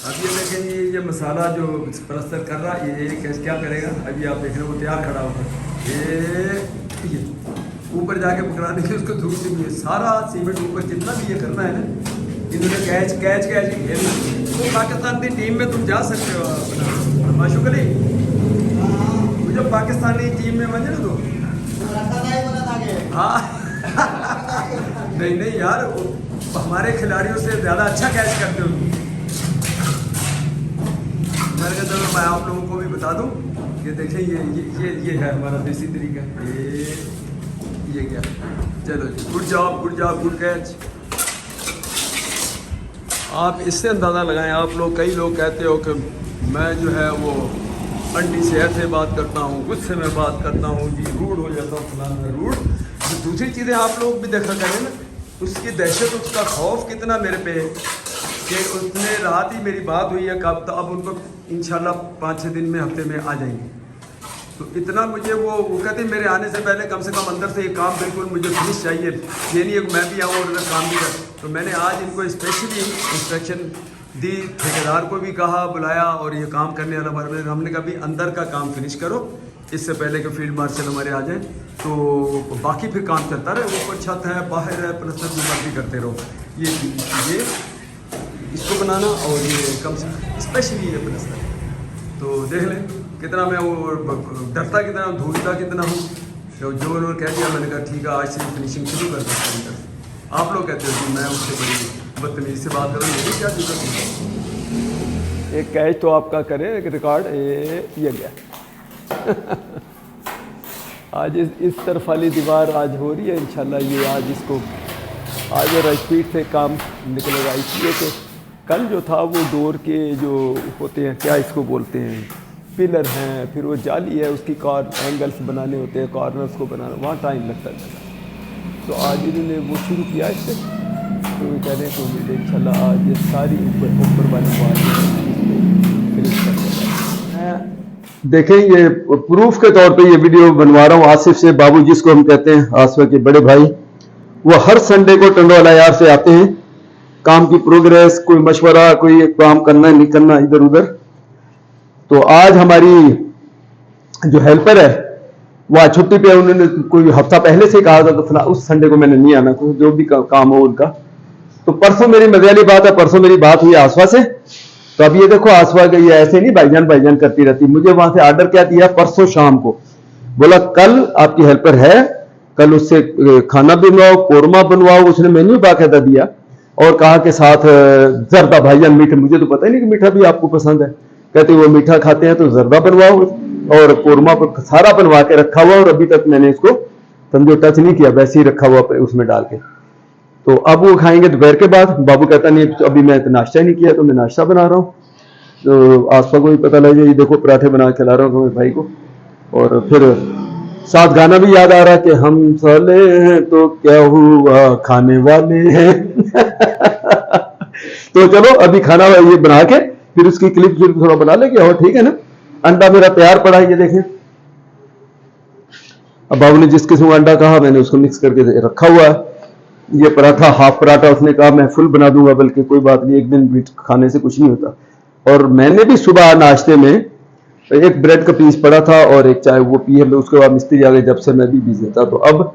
अब ये देखें ये मसाला जो प्लस्तर कर रहा है ये कैसे क्या करेगा, अभी आप देख रहे हो वो तैयार खड़ा होकर ये ऊपर जाके पकड़ाने के उसको धूप से भी सारा सीमेंट ऊपर जितना भी ये करना है ना, इन्होंने कैच कैच कैच ही खेलना। तो पाकिस्तान की टीम में तुम जा सकते हो अपना माशूक अली, मुझे पाकिस्तानी टीम में मजे ना तो हाँ नहीं नहीं यार, हमारे खिलाड़ियों से ज़्यादा अच्छा कैच करते हो तुम। मैंने कहा चलो मैं आप लोगों को भी बता दूं कि देखें ये है हमारा देसी तरीका। ये क्या, चलो जी, गुड जॉब गुड कैच। आप इससे अंदाज़ा लगाएं, आप लोग कई लोग कहते हो कि मैं जो है वो अंडी से ऐसे बात करता हूँ, गुस्से में बात करता हूँ जी, रूड हो जाता हूँ फलाना रूड। तो दूसरी चीज़ें आप लोग भी देखा करें ना, उसकी दहशत उसका खौफ कितना मेरे पे है कि उसने रात ही मेरी बात हुई है कब, तो अब उनको इंशाल्लाह 5-6 दिन में हफ्ते में आ जाएंगे। तो इतना मुझे वो कहते हैं मेरे आने से पहले कम से कम अंदर से ये काम बिल्कुल मुझे फिनिश चाहिए, ये नहीं है मैं भी आऊँ और इधर काम भी कर। तो मैंने आज इनको स्पेशली इंस्ट्रक्शन दी, ठेकेदार को भी कहा बुलाया और ये काम करने वाला बार बार हमने कहा भी अंदर का काम फिनिश करो इससे पहले कि फील्ड मार्शल हमारे आ जाएँ, तो बाकी फिर काम चलता रहे। ऊपर छत है बाहर है प्लस्तर जो मर्जी करते रहो। ये इसको बनाना और ये कम से स्पेशली ये प्लस्तर, तो देख लें कितना मैं वो डरता कितना धूलता कितना हूँ। तो जो उन्होंने कह दिया मैंने कहा ठीक है आज से फिनिशिंग शुरू कर सकते हैं। आप लोग कहते हो कि मैं उससे बड़ी बदतमीजी से बात करूँ, ये क्या जरूरत है। एक कैच तो आपका करें एक रिकॉर्ड ये गया आज इस तरफ वाली दीवार आज हो रही है इंशाल्लाह, ये आज इसको आज और स्पीड से काम निकलेगा। इसलिए कि कल जो था वो डोर के जो होते हैं क्या इसको बोलते हैं पिलर हैं, फिर वो जाली है उसकी एंगल्स बनाने होते हैं, कॉर्नर्स को बनाना, वहाँ टाइम लगता है। तो आज इन्होंने वो शुरू किया इससे, तो वो कह रहे हैं तो मुझे इंशाल्लाह आज ये सारी ऊपर वाली बात फिनिश कर देगा। देखें ये प्रूफ के तौर पे ये वीडियो बनवा रहा हूँ आसिफ से, बाबू जिसको हम कहते हैं आसिफ के बड़े भाई। वो हर संडे को टंडोला यार से आते हैं, काम की प्रोग्रेस, कोई मशवरा, कोई काम करना है नहीं करना इधर उधर। तो आज हमारी जो हेल्पर है वो आज छुट्टी पे, उन्होंने कोई हफ्ता पहले से कहा था तो उस संडे को मैंने नहीं आना, तो जो भी काम हो उनका। तो परसों मेरी मजे वाली बात है, परसों मेरी बात हुई आसवा से। तो अब ये देखो आसवा गई ऐसे नहीं भाईजान करती रहती, मुझे वहां से ऑर्डर क्या दिया परसों शाम को, बोला कल आपकी हेल्पर है, कल उससे खाना बनवाओ, कोरमा बनवाओ। उसने मेन्यू बाकायदा दिया और कहा कि साथ जर्दा भाईजान मीठा, मुझे तो पता ही नहीं कि मीठा भी आपको पसंद है। कहते वो मीठा खाते हैं तो जर्दा बनवाओ और कोरमा पर सारा बनवा के रखा हुआ, और अभी तक मैंने इसको समझो टच नहीं किया, वैसे ही रखा हुआ उसमें डाल के। तो अब वो खाएंगे दोपहर के बाद। बाबू कहता नहीं अभी मैं नाश्ता ही नहीं किया, तो मैं नाश्ता बना रहा हूँ। तो आसपा को भी पता लग जाए, ये देखो पराठे बना के खिला रहा हूँ मेरे भाई को। और फिर साथ गाना भी याद आ रहा कि हम साले हैं तो क्या हुआ खाने वाले हैं तो चलो अभी खाना ये बना के फिर उसकी क्लिप थोड़ा बना लेंगे और ठीक है ना। अंडा मेरा तैयार पड़ा है, ये देखें। अब बाबू ने जिस किस्म का अंडा कहा मैंने उसको मिक्स करके रखा हुआ है। ये पराठा हाफ पराठा उसने कहा मैं फुल बना दूंगा, बल्कि कोई बात नहीं, एक दिन भी खाने से कुछ नहीं होता। और मैंने भी सुबह नाश्ते में एक ब्रेड का पीस पड़ा था और एक चाय वो पी है, उसके बाद मिस्त्री आ गए, जब से मैं भी बिजी था। तो अब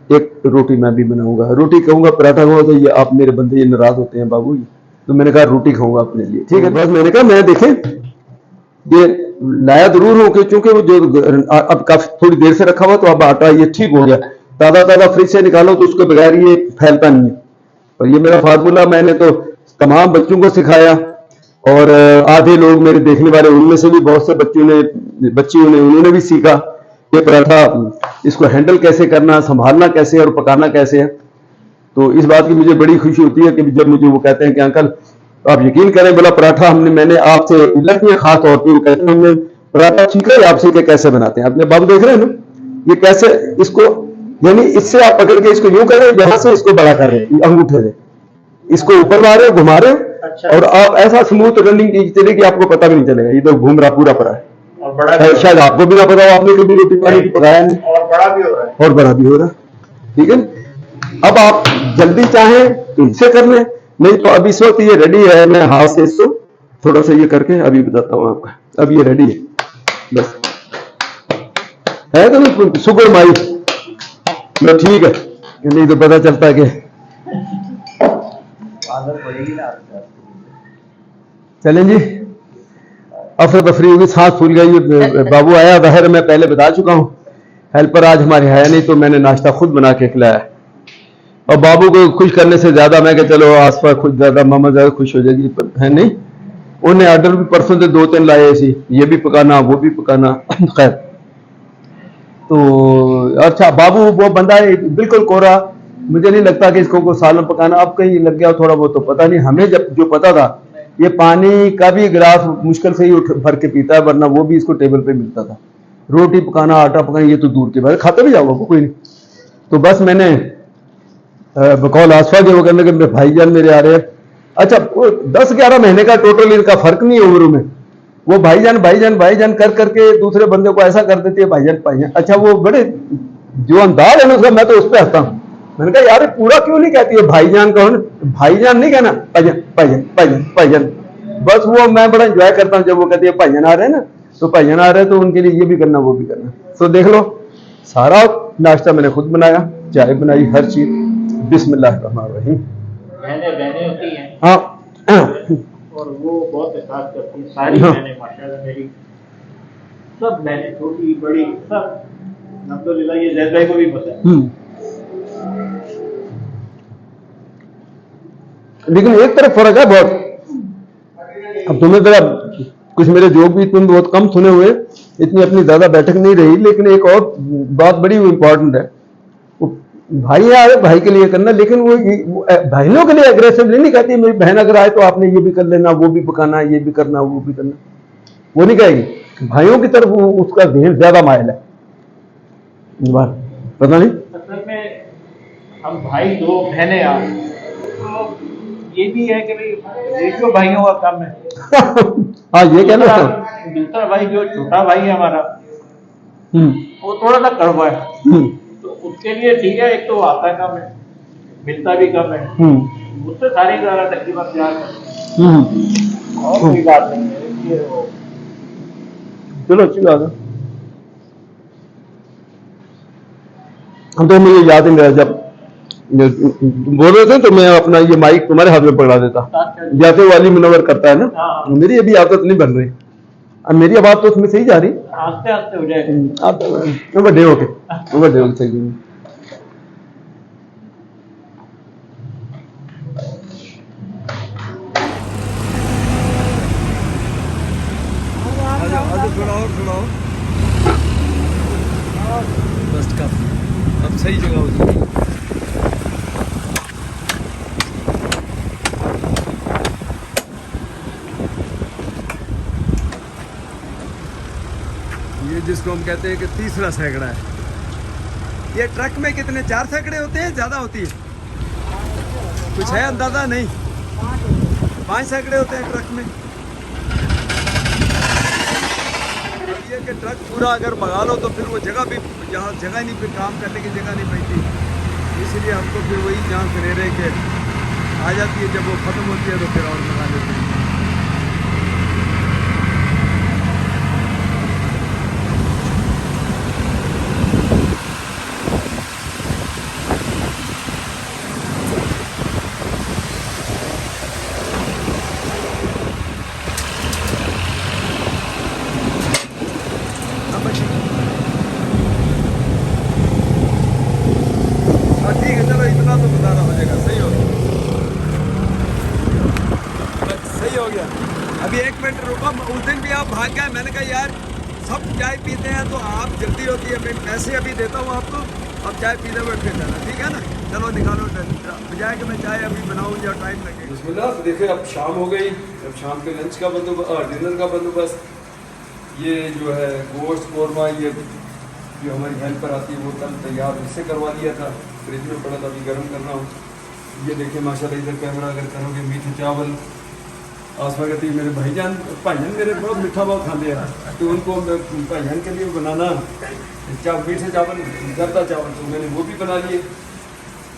एक रोटी मैं भी बनाऊंगा, रोटी कहूंगा पराठा कहूंगा तो ये आप मेरे बंदे ये नाराज होते हैं बाबू। तो मैंने कहा रोटी खाऊंगा अपने लिए, ठीक है। बस मैंने कहा मैं देखें ये लाया जरूर हो क्योंकि वो जो अब काफी थोड़ी देर से रखा हुआ, तो अब आटा ये ठीक हो गया, ताजा फ्रिज से निकालो तो उसके बगैर ये फैलता नहीं है। और ये मेरा फार्मूला मैंने तो तमाम बच्चों को सिखाया, और आधे लोग मेरे देखने वाले उनमें से भी बहुत से बच्चियों ने उन्होंने भी सीखा ये पराठा इसको हैंडल कैसे करना, संभालना कैसे और पकाना कैसे है। तो इस बात की मुझे बड़ी खुशी होती है कि जब मुझे वो कहते हैं कि अंकल आप यकीन करें बोला पराठा मैंने आपसे इल्लत नहीं है, खास तौर पर वो कहते हैं हमने पराठा सीखा है आपसे कि कैसे बनाते हैं। अपने बाबू देख रहे हैं ना ये कैसे इसको, यानी इससे आप पकड़ के इसको यूं कर रहे हैं, यहां से इसको बड़ा कर रहे हैं अंगूठे से, इसको ऊपर ला रहे घुमा रहे। अच्छा। और आप ऐसा स्मूथ रनिंग चले कि आपको पता भी नहीं चलेगा, ये तो घूम रहा पूरा पड़ा है। और बड़ा शायद आपको भी ना पता हो, आपने कभी रोटी पानी पकाया नहीं, और बड़ा भी हो रहा है, और बड़ा भी हो रहा है, ठीक है। अब आप जल्दी चाहें तो इससे कर लें, नहीं तो अब इस वक्त ये रेडी है, मैं हाथ से इसको थोड़ा सा ये करके अभी बताता हूँ आपका। अब ये रेडी है, बस है तो शुक्र माई, मैं ठीक है, नहीं तो पता चलता है कि आदत पड़ेगी ना। चलें जी। अफरा तफरी होगी, सांस फूल गई। बाबू आया बाहर, मैं पहले बता चुका हूँ, हेल्पर आज हमारे है नहीं तो मैंने नाश्ता खुद बना के खिलाया। और बाबू को खुश करने से ज्यादा मैं चलो आस पास खुश, ज्यादा मामा ज्यादा खुश हो जाएगी, है नहीं। उन्हें ऑर्डर भी परसों से 2-3 लाए सी, ये भी पकाना वो भी पकाना। खैर तो अच्छा, बाबू वो बंदा है बिल्कुल कोरा, मुझे नहीं लगता कि इसको कोई सालन पकाना, अब कहीं लग गया थोड़ा बहुत तो पता नहीं। हमें जब जो पता था, ये पानी का भी गिलास मुश्किल से ही भर के पीता है, वरना वो भी इसको टेबल पे मिलता था। रोटी पकाना, आटा पकाना, ये तो दूर के बात, खाते भी जाओ कोई नहीं। तो बस मैंने बकौल आसफा के वो कहने के भाईजान मेरे आ रहे हैं। अच्छा 10-11 महीने का टोटल इनका फर्क नहीं है उम्र में। वो भाईजान भाईजान भाईजान कर करके दूसरे बंदे को ऐसा कर देती है भाईजान भाईजान। अच्छा वो बड़े जो अंदाज है ना उसका, मैं तो उस पर हंसता हूँ। मैंने कहा यार पूरा क्यों नहीं कहती है भाईजान कहो ना, भाईजान नहीं कहना, भाईजान भाईजान भाईजान भाईजान। बस वो मैं बड़ा एंजॉय करता हूँ जब वो कहती है भाईजान आ रहे हैं ना, तो भाईजान आ रहे हैं तो उनके लिए ये भी करना वो भी करना। तो देख लो सारा नाश्ता मैंने खुद बनाया, चाय बनाई, हर चीज। बिस्मिल्लाहिर्रहमानिर्रहीम। बहनें होती हैं हाँ और वो बहुत एहसास करती हैं, सारी बहनें माशाल्लाह मेरी, सब बहनें छोटी बड़ी सब अल्हम्दुलिल्लाह। ये जैद भाई को भी पसंद। लेकिन एक तरफ फर्क है बहुत। अब तुम्हें जरा कुछ मेरे जोक भी तुम बहुत कम सुने हुए, इतनी अपनी ज्यादा बैठक नहीं रही। लेकिन एक और बात बड़ी इंपॉर्टेंट है, भाई है भाई के लिए करना, लेकिन वो बहनों के लिए अग्रेसिवली नहीं कहती मेरी बहन अगर आए तो आपने ये भी कर लेना, वो भी पकाना, ये भी करना, वो भी करना, वो नहीं कहेगी। भाइयों की तरफ उसका ध्यान ज्यादा मायल है। पता नहीं असल में हम भाई दो बहनें आ, तो ये भी है कि भाई रेशियो भाइयों का कम है। हाँ ये कहना दूसरा भाई जो छोटा भाई है हमारा, वो थोड़ा सा कड़वा है, तो उसके लिए ठीक है, एक तो आता कम है, मिलता भी कम है, उससे सारी ज्यादा तकरीबन प्यार है और कोई बात नहीं है। चलो अच्छी बात है। हम तो मुझे याद ही नहीं रहा, जब बोल रहे थे तो मैं अपना ये माइक तुम्हारे हाथ में पकड़ा देता, जैसे वाली मुनवर करता है ना। मेरी अभी आदत नहीं बन रही, अब मेरी आवाज तो उसमें सही जा रही, आस्ते आस्ते हो जाएगा। आप बड़े होके सही। थोड़ा और बस काफी, अब सही जगह होती है। ये जिसको हम कहते हैं कि तीसरा सैकड़ा है। ये ट्रक में कितने 4 सैकड़े होते हैं, ज्यादा होती है कुछ है अंदाजा नहीं? 5 सैकड़े होते हैं ट्रक में। ये कि ट्रक पूरा अगर भगा लो तो फिर वो जगह भी, जहाँ जगह नहीं, फिर काम करने की जगह नहीं मिलती, इसलिए हमको फिर वही चांस ले रहे कि आ जाती है, जब वो खत्म होती है तो फिर और लगा लेते हैं। ठीक है चलो, इतना तो बताना हो जाएगा, सही हो गया, सही हो गया। अभी 1 मिनट रुको, उस दिन भी आप भाग गए, मैंने कहा यार सब चाय पीते हैं तो आप जल्दी होती है, मैं पैसे अभी देता हूँ आपको, अब चाय पीते हुए फिर जाना, ठीक है ना? चलो निकालो, बजाय कि मैं चाय अभी बनाऊँ या टाइम लगे। बिस्मिल्लाह। देखिए अब शाम हो गई, अब शाम के लंच का बंदोबस्त, डिनर का बंदोबस्त, ये जो है गोश्त कौरमा, ये जो हमारी हेल्पर आती है वो कल तैयार इससे करवा दिया था, फ्रिज में पड़ा था, अभी गर्म कर रहा हूँ। ये देखिए माशाल्लाह, इधर कैमरा अगर करोगे, मीठे चावल। आसमा कहती है मेरे भाईजान मेरे बहुत मीठा बहुत खाते हैं, तो उनको भाईजान के लिए बनाना मीठे चावल, जर्दा चावल, तो मैंने वो भी बना लिए।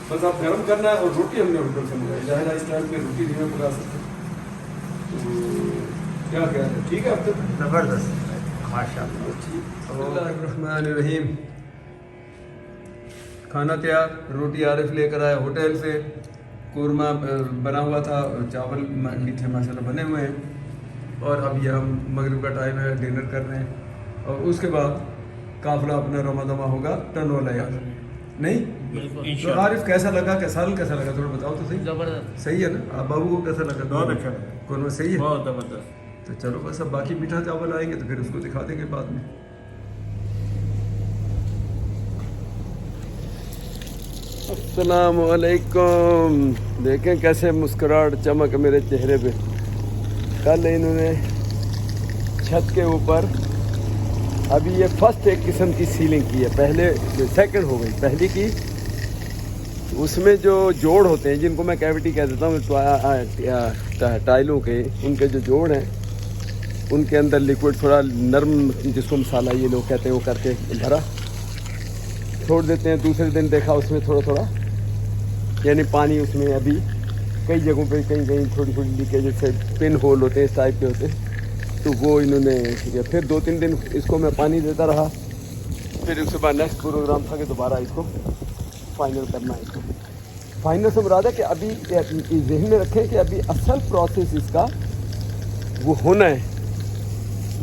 बस आप गर्म करना है, और रोटी हमने होटल से मंगाई, ज़ाहिर है इस टाइम में रोटी नहीं पका सकते। तो क्या ख्याल है, ठीक है अब तक? जबरदस्त माशाल्लाह। रहीम। खाना तैयार, रोटी आरिफ लेकर आया होटल से, कोरमा बना हुआ था, चावल मीठे माशाल्लाह बने हुए हैं। और अब ये हम मगरिब का टाइम है, डिनर कर रहे हैं। और उसके बाद काफिला अपना रमादमा होगा टर्न वाला यार, नहीं? तो आरिफ कैसा लगा, कैसा लगा थोड़ा बताओ तो सही। जबरदस्त, सही है ना? आप बाबू को कैसा लगा? बहुत अच्छा, कोरमा सही है, बहुत जबरदस्त। तो चलो बस अब बाकी मीठा चावल आएंगे तो फिर उसको दिखा देंगे बाद में। अस्सलामुअलैकुम। देखें कैसे मुस्कुराहट चमक मेरे चेहरे पे। कल इन्होंने छत के ऊपर अभी ये फर्स्ट एक किस्म की सीलिंग की है, पहले सेकंड हो गई, पहली की उसमें जो जोड़ होते हैं जिनको मैं कैविटी कह देता हूँ टाइलों के, उनके जो जोड़ हैं उनके अंदर लिक्विड थोड़ा नरम, जिसको मसाला ये लोग कहते हैं, वो करके भरा छोड़ देते हैं। दूसरे दिन देखा उसमें थोड़ा थोड़ा यानी पानी उसमें अभी कई जगहों पे कहीं थोड़ी थोड़ी लीकेज, जैसे पिन होल होते हैं इस टाइप के होते हैं, तो वो इन्होंने किया। फिर 2-3 दिन इसको मैं पानी देता रहा। फिर उसके बाद नेक्स्ट प्रोग्राम था कि दोबारा इसको फाइनल करना है। इसको फाइनल से मुराद है कि अभी जहन में रखें कि अभी असल प्रोसेस इसका वो होना है।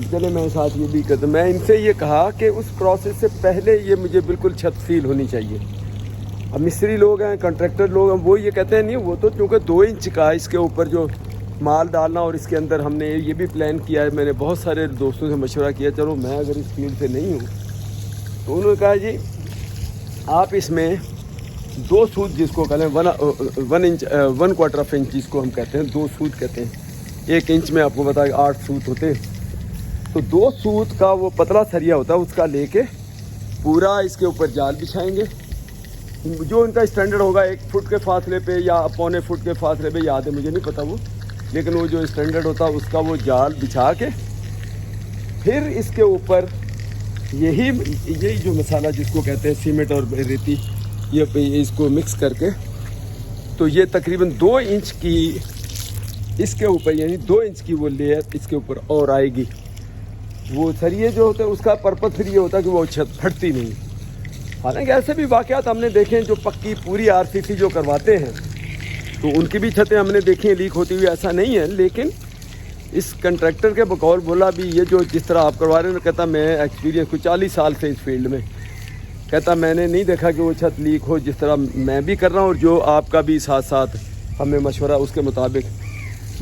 चले मैं साथ ये भी कहता, मैं इनसे ये कहा कि उस प्रोसेस से पहले ये मुझे बिल्कुल छत सील होनी चाहिए। अब मिस्त्री लोग हैं, कॉन्ट्रैक्टर लोग हैं, वो ये कहते हैं नहीं, वो तो क्योंकि 2 इंच का इसके ऊपर जो माल डालना, और इसके अंदर हमने ये भी प्लान किया है, मैंने बहुत सारे दोस्तों से मशवरा किया, चलो मैं अगर इस फील्ड से नहीं हूँ, तो उन्होंने कहा जी आप इसमें 2 सूत जिसको कहते हैं 1/4 इंच जिसको हम कहते हैं, 2 सूत कहते हैं। 1 इंच में आपको बताया 8 सूत होते हैं, तो 2 सूत का वो पतला सरिया होता है, उसका लेके पूरा इसके ऊपर जाल बिछाएंगे। जो इनका स्टैंडर्ड होगा 1 फुट के फासले पे या 1.25 फुट के फासले पे, याद है मुझे नहीं पता वो, लेकिन वो जो स्टैंडर्ड होता है उसका वो जाल बिछा के फिर इसके ऊपर यही जो मसाला जिसको कहते हैं सीमेंट और रेती, ये इसको मिक्स करके, तो ये तकरीबन 2 इंच की इसके ऊपर, यानी 2 इंच की वो लेयर इसके ऊपर और आएगी। वो सरिये जो होते हैं उसका पर्पस फिर ये होता है कि वो छत फटती नहीं। हालांकि ऐसे भी वाक़यात हमने देखे हैं जो पक्की पूरी आरसीसी जो करवाते हैं, तो उनकी भी छतें हमने देखी हैं लीक होती हुई, ऐसा नहीं है। लेकिन इस कंट्रैक्टर के बकौल बोला भी, ये जो जिस तरह आप करवा रहे हैं, कहता मैं एक्सपीरियंस कुछ 40 साल से इस फील्ड में, कहता मैंने नहीं देखा कि वो छत लीक हो जिस तरह मैं भी कर रहा हूँ, और जो आपका भी साथ साथ हमें मशवरा उसके मुताबिक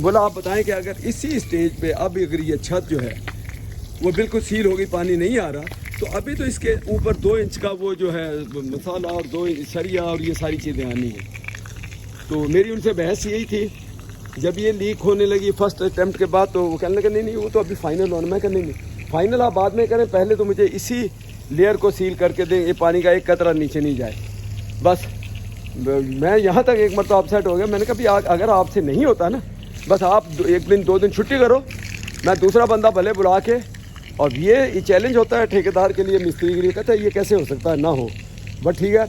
बोला। आप बताएं कि अगर इसी स्टेज पे अब अगर ये छत जो है वो बिल्कुल सील हो गई, पानी नहीं आ रहा, तो अभी तो इसके ऊपर 2 इंच का वो जो है मसाला और 2 इंच सरिया और ये सारी चीज़ें आनी हैं। तो मेरी उनसे बहस यही थी, जब ये लीक होने लगी फर्स्ट अटैम्प्ट के बाद, तो वो कहने लगे नहीं वो तो अभी फाइनल होना। मैं कहने नहीं, फाइनल आप बाद में करें, पहले तो मुझे इसी लेयर को सील करके दें, ये पानी का एक कतरा नीचे नहीं जाए। बस मैं यहाँ तक एक मरतबा अपसेट हो गया। मैंने कहा भी अगर आपसे नहीं होता ना, बस आप 1 दिन 2 दिन छुट्टी करो, मैं दूसरा बंदा भले बुला के, और ये चैलेंज होता है ठेकेदार के लिए, मिस्त्री के लिए, कहता है ये कैसे हो सकता है, ना हो। बट ठीक है,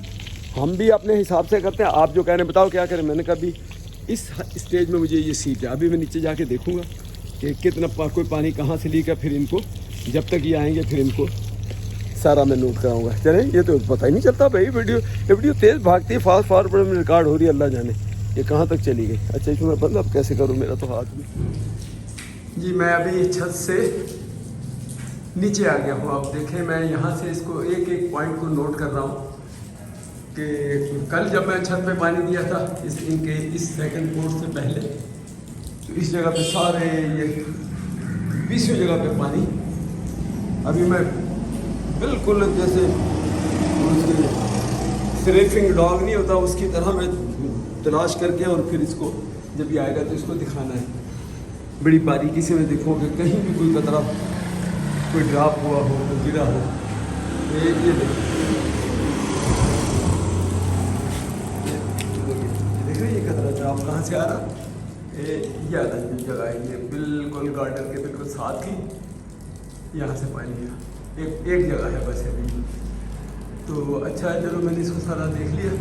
हम भी अपने हिसाब से करते हैं, आप जो कह रहे हैं बताओ क्या करें। मैंने कहा भी इस स्टेज में मुझे ये सीट है, अभी मैं नीचे जाके देखूंगा कि कितना कोई पानी कहाँ से लीक है, फिर इनको जब तक ये आएंगे फिर इनको सारा मैं नोट कराऊंगा। चले, ये तो पता ही नहीं चलता भाई, वीडियो तेज़ भागती है, फास्ट फॉरवर्ड में रिकॉर्ड हो रही है, अल्लाह जाने ये कहाँ तक चली गई। अच्छा इसमें मैं बंद अब कैसे करूँ, मेरा तो हाथ में जी। मैं अभी छत से नीचे आ गया हूँ। आप देखें मैं यहाँ से इसको एक एक पॉइंट को नोट कर रहा हूँ कि कल जब मैं छत पे पानी दिया था इस सेकंड कोर्स से पहले, तो इस जगह पे सारे ये 20वीं जगह पे पानी, अभी मैं बिल्कुल जैसे स्रेफिंग डॉग नहीं होता उसकी तरह मैं तलाश करके, और फिर इसको जब ये आएगा तो इसको दिखाना है। बड़ी बारीकी से मैं देखूँ कि कहीं भी कोई कतरा, कोई ड्रॉप हुआ हो, कोई गिरा हो। ये देख रहे ये कतरा ड्रॉप कहाँ से आ रहा, ये आता है जगह है, ये बिल्कुल गार्डन के बिल्कुल साथ ही यहाँ से पानी गया। एक जगह है बस अभी। तो अच्छा है, चलो मैंने इसको सारा देख लिया,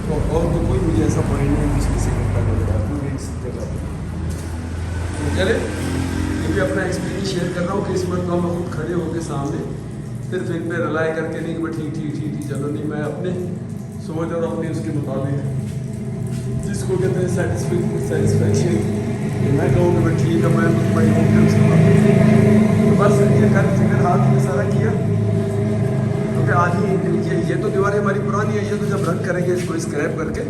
तो और तो कोई मुझे ऐसा पॉइंट नहीं जिसकी से घंटा लग रहा है पूरी इस जगह पर। तो चले, ये भी अपना एक्सपीरियंस शेयर कर रहा हूँ कि इस मरतबा मैं खुद खड़े होकर सामने सिर्फ इन पर रिलाई करके नहीं कि मैं ठीक चलो, नहीं, मैं अपने सोच और अपने उसके मुताबिक जिसको कहते हैं सेटिस्फेक्शन, मैं कहूँ कि मैं ठीक है, मैं बड़ी होकर उसके बाद तो बस ये कर फिगर हाथ में सारा किया, क्योंकि आज ही ये तो दीवारें हमारी पुरानी है, ये तो जब रंग करेंगे इसको स्क्रैप करके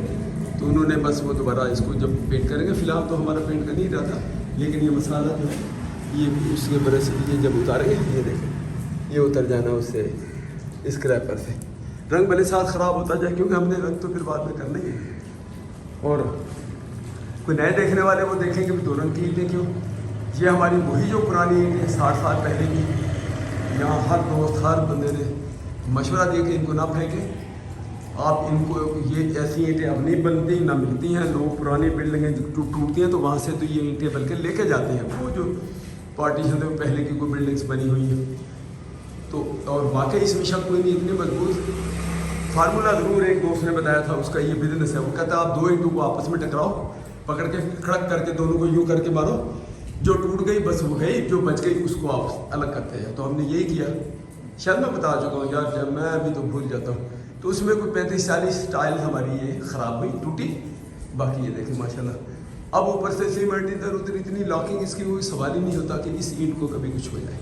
तो उन्होंने बस वो दोबारा इसको जब पेंट करेंगे, फिलहाल तो हमारा पेंट का नहीं रहता, लेकिन ये मसाला जो है ये उसके वजह से ये जब उतारेंगे, ये देखें ये उतर जाना उससे स्क्रैपर से, रंग भले साथ ख़राब होता जाए क्योंकि हमने रंग तो फिर बाद में करना ही है। और कोई नए देखने वाले वो देखेंगे भी 2 रंग की ईंटें क्यों, ये हमारी वही जो पुरानी ईंटें 60 साल पहले की, यहाँ हर दोस्त हर बंदे ने मशवरा दिया कि इनको ना फेंकें, आप इनको, ये ऐसी ईंटें अब नहीं बनती ना मिलती हैं, लोग पुरानी बिल्डिंगें टूटती हैं तो वहाँ से तो ये ईंटें बल्कि लेके जाते हैं, वो जो पार्टीशन में पहले की कोई बिल्डिंग्स बनी हुई हैं तो, और वाकई इसमें शक कोई नहीं, इतने मजबूत फार्मूला ज़रूर एक दोस्त ने बताया था, उसका ये बिजनेस है, वो कहता है आप 2 ईंटों को आपस में टकराओ, पकड़ के खड़क करके दोनों को यूँ करके मारो, जो टूट गई बस वो गई, जो बच गई उसको आप अलग करते हैं। तो हमने यही किया, शायद मैं बता चुका हूँ यार, जब मैं अभी तो भूल जाता हूँ, तो उसमें कोई 35-40 टाइल हमारी ये ख़राब हुई, टूटी, बाकी ये देखें माशाल्लाह। अब ऊपर से सीमेंट इधर उधर, इतनी लॉकिंग इसकी कोई सवाल ही नहीं होता कि इस ईंट को कभी कुछ हो जाए।